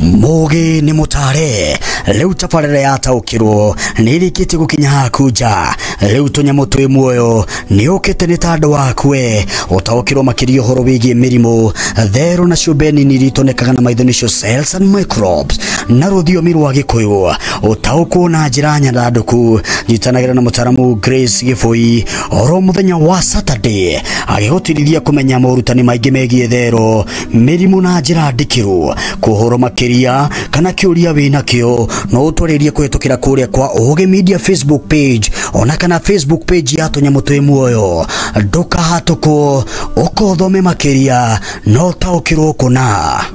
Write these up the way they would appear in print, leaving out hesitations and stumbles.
Mugi ni mutare leu tafarira yataukirwo nirikite gukinya hakuja leu tunyamo twi muoyo ni ukite ni tando wakwe utaukirwo makirio horo wigie mirimo thero na ciubeni niritonekaga na maitho nicio cells and microbes na ruthiomi rwa gikuyu utaukwo na njira nyandanduku njitanagira na mutaramu Grace Gifoi oro muthenya wa Saturday agigotirithia kumenya morutani maingi megie thero mirimo na njira ndikiru kuhoro makiria kana kiuria wina kio no utwaririe kwetukira kuria kwa Oge Media Facebook page ona kana Facebook page ya Tunyamo Twi Muoyo nduka hatuko ukothome makiria no taukirwo kuna.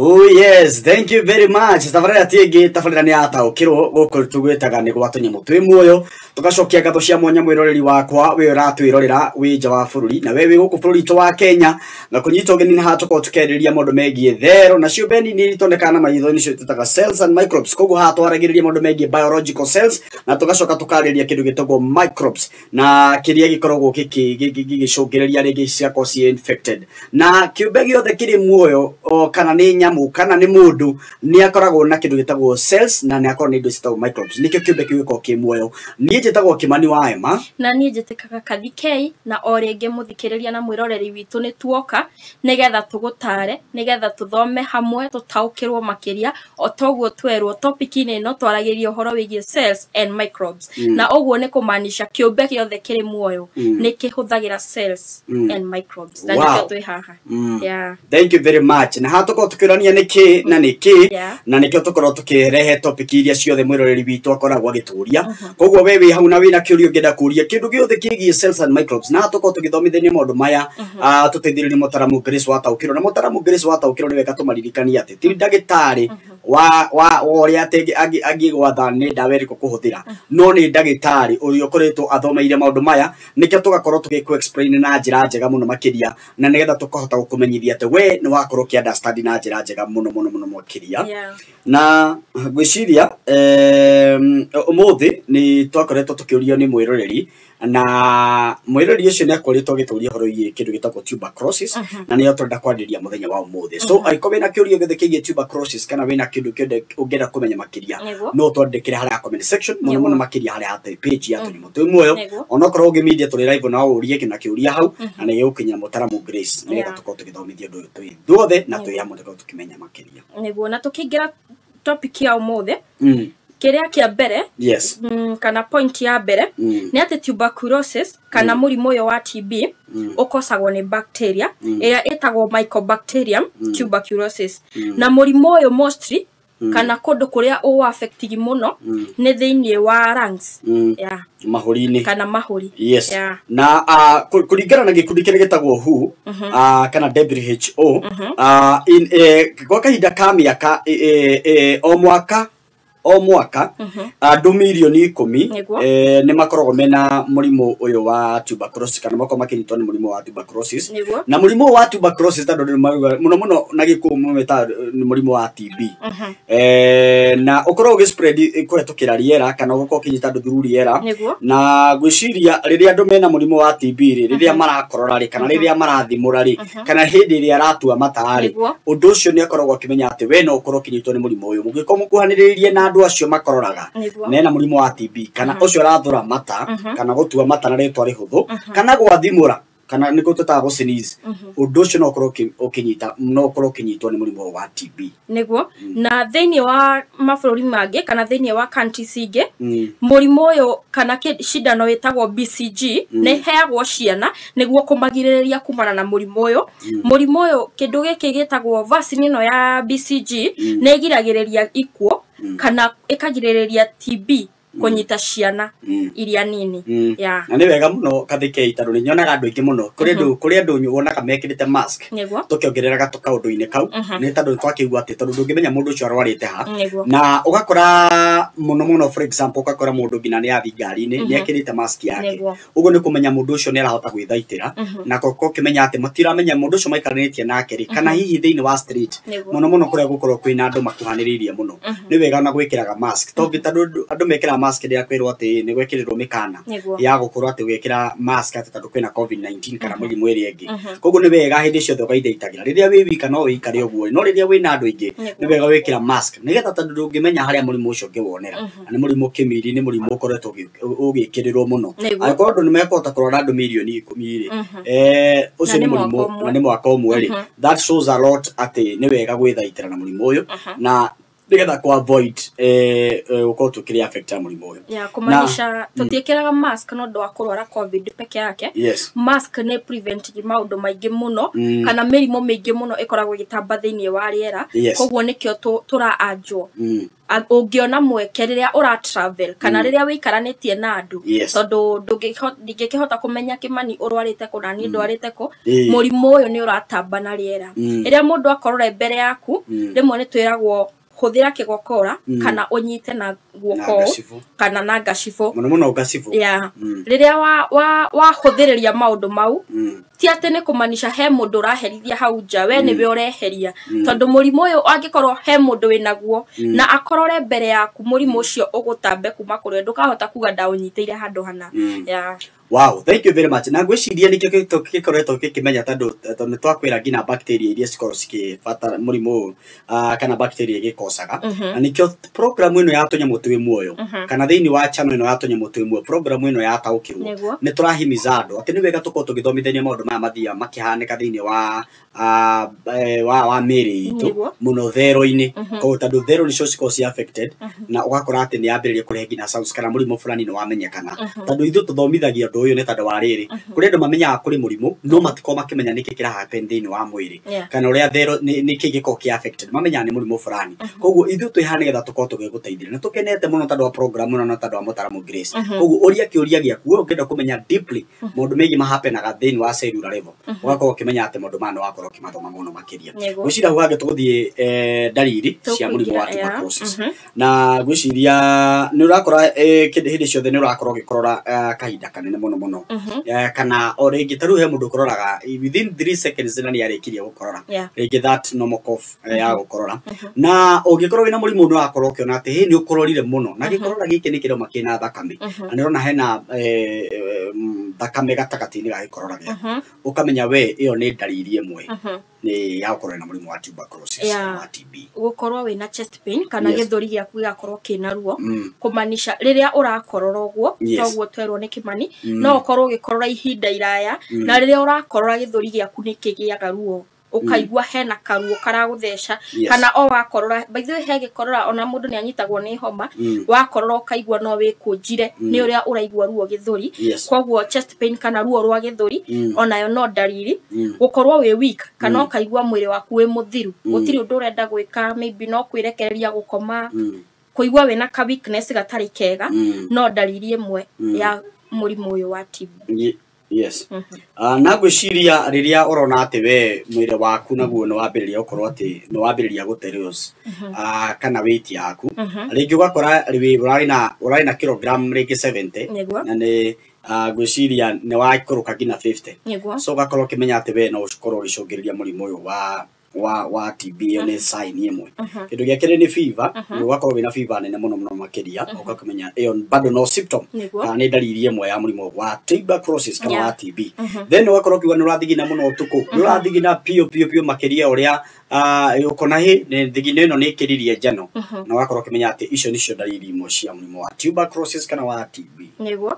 Oh yes, thank you very much. Tafarira tiegi tafarira ni ataukirwo guko tugwetaga ni gwa Tunyamo Twi Muoyo tugacokia ngatho cia mwanya mwiroreri wakwa we uratwirorera wi nja wa bururi na wewe guku bururi to wa Kenya na kunyita ugeni na hatuko tukeriria mondo megie thero na ciubeni ni ritoneka na maitho nicio tutaga cells and microbes kogu hatwaragiriria mondo megie biological cells na tugacoka tukariria kindu gitagwo microbes na kiria gikoragwo gicungiriria ringi ciako ci infected na kiumbe giothe kiri muoyo kana ni nyamu kana ni mundu ni akoragwo na kindu gitagwo cells na ni akoragwo ni indo citagwo microbes nikio kiumbe kiwiko ki muoyo ni njitagwo Kimani wa Ema na ni njitikaga Kathikei na orenge muthikiriria na mwiroreri witu ni tuoka nigetha tugutare nigetha tuthome hamwe tutaukirwo makiria otoguo twerwo topic ine no twaragiria horo wigie cells and microbes na oguo ni kumaanisha kiumbe giothe kiri muoyo ni kihuthagira cells and microbes na nikio twi haha. Yeah, thank you very much na hatuko tukirania niki na niki na nikio tukorwo tukirehe topic iria ciothe mwiroreri witu akoragwo agituria koguo wewe hau na wina kiurio ngenda kuria kindu giothe kigie cells and microbes na hatuko tugithomithania maundu maya tuteithiririe mutaramu Grace wataukirwo na mutaramu Grace wataukirwo ni weka tumaririkania ati ti ndagitari wa uria agigwatha ni ndawa iriko kuhuthira no ni ndagitari uria ukoretwo athomeire maundu maya nikio tugakorwo tugiku explain na njira njega muno makiria na nigetha tukahota gukumenyithia ati we ni wakorwo ki understand na njira njega muno makiria na gwiciria umuthi ni twakoretwo tukiurio ni mwiroreri na mwiroreri ucio ni akoretwo gituria horo igie kindu gitagwo tuberculosis na ni atonda kwariria muthenya wa umuthi so aikobe na kiurio githe kigie tuberculosis kana wina kindu kionde ungenda kumenya makiria no twandikire haria comment section muno makiria haria hate page ya Tunyamo Twi Muoyo onokorwo Oge Media tuli live na urie kina kiuria hau na ni gukinya mutaramu Grace ni tuko tukithomithia ndu twi duothe na twi hamwe tukimenya makiria niguo na tukingira topic ya umuthi kiria kia mbere kana point ya mbere ni ati tuberculosis kana murimu uyo wa TB ukosagwo ni bacteria ira etagwo Mycobacterium tuberculosis na murimu uyo mostly kana kundu kuria u affectigi muno ni thiini wa lungs mahuri-ini kana mahuri na kuringana na gikundi kiria gitagwo WHO kana WHO in kwa kahinda ka miaka o mwaka andu milioni 10 ni makoragwo mena murimu uyu wa tuberculosis kana makoragwo makinyitwo ni murimu wa tuberculosis na murimu wa tuberculosis tando muno na gikumu meta ni murimu wa TB na ukorwo ugispread kuhetukira riera kana ukorwo kinyita andu through riera na gwiciria riria andu mena murimu wa TB riria marakorora ri kana riria marathimura ri kana hindi ria aratua matari undu ucio ni akoragwo akimenya ati we no ukorwo kinyitwo ni murimu uyu mugikomu kuhaniririe na andu acio makororaga nena murimu wa TB kana ucio arathura mata kana gutua mata na ritwa rihuthu kana gwathimura kana niko tutago sneeze undu ucio no korwo ukinyita no korwo kinyitwo ni murimu wa TB niguo na thiini wa mabũrũri mangĩ kana thiini wa countries ingĩ murimu uyu kana shindano itagwo BCG ni heagwo ciana niguo kumagirĩrĩria kumana na murimu uyu kindu giki gitagwo vaccine ino ya BCG ni igiragĩrĩria ikuo kana ikagirĩrĩria TB kunyita ciana iria nini na ni wega muno Kathikei tando ni nyonaga andu aingi muno kuri andu wonaga mekirite mask tukiongereraga tukaundu-ini kau ni tando twakigua ati tando ndungimenya mundu ucio arwarite ha na ugakora muno for example ugakora mundu ngina ni athi ngari-ini ni ekirite mask yake uguo ni kumenya mundu ucio ni arahota gwithaitira na koko kimenya ati matiramenya mundu ucio maikaranitie nake ri kana hihi thiini wa street muno kuria gukorwo kwina andu makuhaniririe muno ni wega na gwikiraga mask tongi tando andu mekira mask ya kwirwo ati ni gwekirirwo mikana ya gukorwo ati gwekira mask ati tondu kwina COVID-19 kana murimu iri ingi koguo ni wega hindi ciothe ukaithaitagira riria wi wika no wikare uguo no riria wina andu ingi ni wega wikira mask nigetha tondu ndungimenya haria murimu ucio ngionera ni murimu kimiri ni murimu ukoretwo ugikirirwo muno akorwo ndu nimekota kurora andu milioni 10 ucio ni murimu na ni mwaka umwe ri that shows a lot ati ni wega gwithaitira na murimu uyu na nigetha ku avoid uko tukiri affect murimu uyu ya kumanisha tutiekeraga mask no ndo akurwara covid peke yake mask ne prevent maundu maingi muno kana mirimo mingi muno ikoragwo gitamba thiini wa riera koguo nikio turaanjwo ungiona mweke riria ura travel kana riria wikaranitie na andu tondu ndingikihota kumenya kimani urwarite ku na ni ndwarite ku murimu uyu ni uratamba na riera riria mundu akorore mbere yaku rimwe ni twiragwo huthira kigokora kana unyite na guoko kana na gacifu muno gacifu riria wa huthiriria maundu mau ti ate ne kumanisha he mundu raherithia hau nja we ni be ureheria tondu murimu uyu angikorwo he mundu winaguo na akorore mbere yaku murimu ucio ugutambe kuma kuri ndukahota kuga ndaunyiteire handu hana Wow, thank you very much. Na gwiciria nikio gikoretwo gikimenya tondu twakwira ngina bacteria iria cikorwo cikifata murimu kana bacteria gikocaga na nikio program ino ya tunyamu twi muoyo kana thiini wa channel ino ya tunyamu twi muoyo program ino ya taukirwo ni turahimiza andu ati ni wega tukorwo tugithomithania maundu maya mathia makihanika thiini wa miri itu muno thero-ini ko tondu thero ni cio ci affected na ugakora ati ni ambiririe kurehe ngina sounds kana murimu fulani no wamenyekana tondu ithu tuthomithagia uyu ni tondu wa riri kuri andu mamenyaga kuri murimu no matiko makimenya niki kira happen thiini wa mwiri kana uria thero niki giko ki affected mamenyaga ni murimu fulani koguo ithu twihane getha tukorwo tugiguteithia na tukenete muno tondu wa program no tondu wa Mutaramu Grace koguo uria kiuria giaku ukenda kumenya deeply maundu megi mahapenaga thiini wa cellular level ugakorwo ukimenya ati maundu mano wakorwo kimathoma muno makiria gwiciria huage tuguthie dalili cia murimu wa tuberculosis na gwiciria ni urakora hindi ciothe ni urakorwo gikorora kahinda kanene muno kana oringi taru he mundu kororaga within 3 seconds na ni arikiria gukorora ringi that normal cough ya gukorora na ungikorwo wina murimu no akorwo kiona ati he ni ukororire muno na gikorora giki ni kiroma kina thakame na ni rona hena thakame gatakati-ini ga gikorora giaku ukamenya we iyo ni dalili imwe ni ya gukorwo na murimu wa tuberculosis wa TB gukorwo wina chest pain kana githuri giaku gakorwo kina ruo kumanisha riria urakorora uguo toguo twerwo ni kimani no ukorwo gikorora ihinda iraya na riria urakorora githuri giaku ni kigiaga ruo ukaigua hena karuo karagutheca kana o wakorora by the way he gikorora ona mundu ni anyitagwo ni homa wakorora ukaigua no wikunjire ni uria uraigua ruo githuri koguo chest pain kana ruo rwa githuri ona yo no dalili gukorwo wi weak kana ukaigua mwiri waku wi muthiru gutiri undu urenda gwika maybe no kwirekereria gukoma kuigua wina ka weakness gatari kega no dalili imwe ya murimu uyu wa TB na gwiciria riria urona ati we mwire waku naguo no wambiriria ukorwo ati no wambiriria guterios kana weight yaku ringi ugakora urari na kilogram ringi 70 na ni gwiciria ni waikuruka ngina 50 so ugakorwo ukimenya ati we no ukorwo ugicungiriria murimu uyu wa TB ni sign imwe kindu gia kire ni fever ugakorwo wina fever nene muno makiria ugakumenya iyo bado no symptom kana ni dalili imwe ya murimu wa tuberculosis kana wa TB then ugakorwo kiwa ni urathigina muno utuku urathigina pio makiria uria ukona hi thigina ino ni kiririe njano na ugakorwo ukimenya ati icio nicio dalili imwe cia murimu wa tuberculosis kana wa TB niguo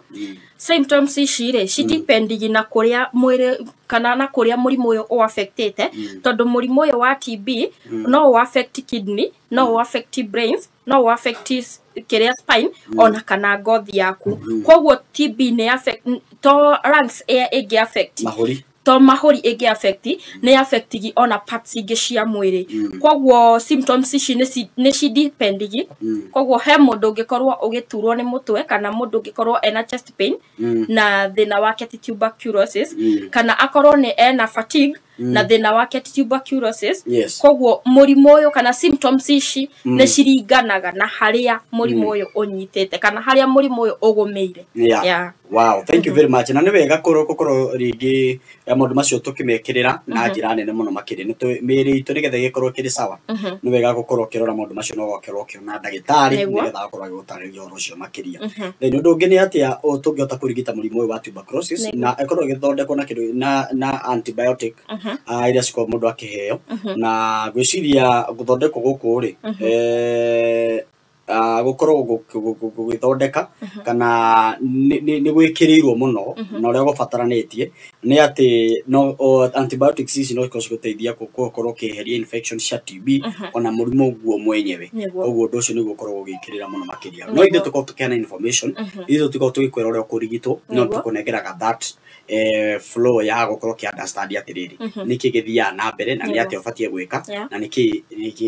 symptoms icire ci depending na kuria mwiri kana na kuria murimu uyu o affectete tondu murimu uyu wa TB no affect kidney no affect brains no affect kiria spine ona kana ngothi yaku koguo TB ni affect to lungs egi affect to mahori egi affect ni affect ona parts ingi cia mwiri koguo symptoms ici ni ci depending koguo he mundu ngikorwo ugiturwo ni mutwe kana mundu ngikorwo ena chest pain na thina wake ti tuberculosis kana akorwo ni ena fatigue na thina wake tuberculosis Yes. koguo murimu uyu kana symptoms ici ne ciringanaga na haria murimu uyu unyitete kana haria murimu uyu ugumeire. Yeah. Wow, thank you very much. Na ni wega korwo ringi maundu macio tukimekirira na njira nene muno makiri ni miri itu nigetha gikorwo kiri sawa. Ni wega gukorwo kirora maundu macio no gokerwo kiona ndagitari nigetha akorwo agutariria oro cio makiria. Then undu ungi ni atia tungihota kurigita murimu wa tuberculosis na ikorwo githondekwo na kindu na antibiotic iria ciko mundu akiheo na gwiciria guthondekwo guku ri gukorwo gwithondeka kana ni gwikirirwo muno na uria gubataranitie ni ati no antibiotics ici no ciguteithia gukorwo kiheria infection cia TB ona murimu guo mwenyewe oguo ndu ucio ni gukorwo gwikirira muno makiria no ithe tukorwo tukiana information ithe tukorwo tugikwira uria kurigitwo no tukunengeraga that flow ya gukorwo ki understand atiriri niki githia na mbere na ni ati ubatie gwika na niki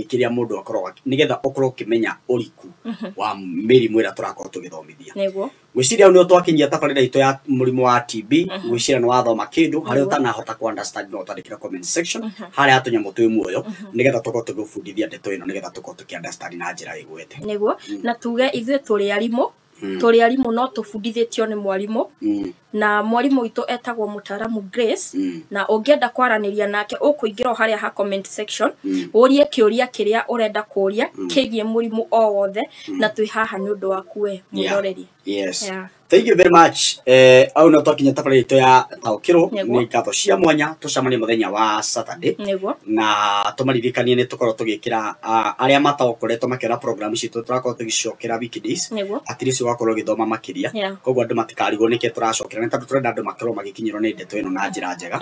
kiria mundu akorwo nigetha ukorwo kimenya uriku wa mirimu ira turakorwo tugithomithia nego gwiciria ni twakinyia tabarira ito ya murimu wa TB gwiciria ni wathoma kindu haria utanahota ku understand no utandikira comment section haria atunyamu twi muoyo nigetha tukorwo tugifundithia ndeto ino nigetha tukorwo tuki understand na njira igwete nego na tuge ithuĩ turi arimu no tufundithitio ni mwarimu na mwarimu witu etagwo mutaramu Grace na ungienda kwaraniria nake ukuingira haria ha comment section urie kiuria kiria urenda kuria kigie murimu o wothe na twi haha ni undu waku we muroreri. Yes. Thank you very much. Au no twakinya tabarira ito ya taukiro ni katho cia mwanya tucamania muthenya wa Saturday na tumaririkanie ni tukorwo tugikira aria mataokoretwo makira program citu turakorwo tugicokera weekdays at least wakorwo githoma makiria koguo andu matikarigwo nike turacokera ni tondu turenda andu makorwo magikinyirwo ni ndeto ino na njira njega.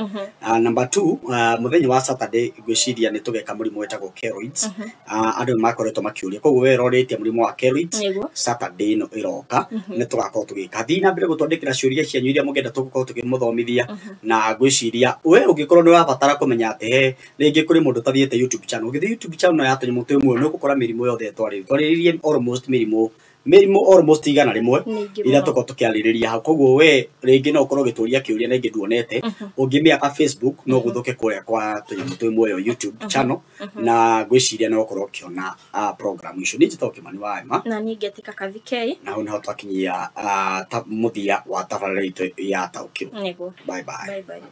Number 2 muthenya wa Saturday gwiciria ni tugeka murimu wetagwo keloids andu makoretwo makiuria koguo we roretie murimu wa keloids Saturday no iroka ni tugakorwo tugika thina mbere gutondekera ciuria cianyu iria mugenda tugukorwo tukimuthomithia na gwiciria we ungikorwo ni wabatara kumenya ati ringi kuri mundu tathiete YouTube channel ugithi YouTube channel ya tunyu mutu imwe ni gukora mirimu yothe twaririe almost mirimu almost igana rimwe ira tuko tukiaririria ha koguo we ringi no ukorwo gituria kiuria na ingi duonete ungimiaka Facebook no guthuke kuria kwa tunyu mutu imwe yo YouTube channel na gwiciria no ukorwo kiona program icio ni njitoke mani wa ma na ni ngetika kathikei na una twakinyia muthia wa tabarira itu ya taukiro. Bye bye.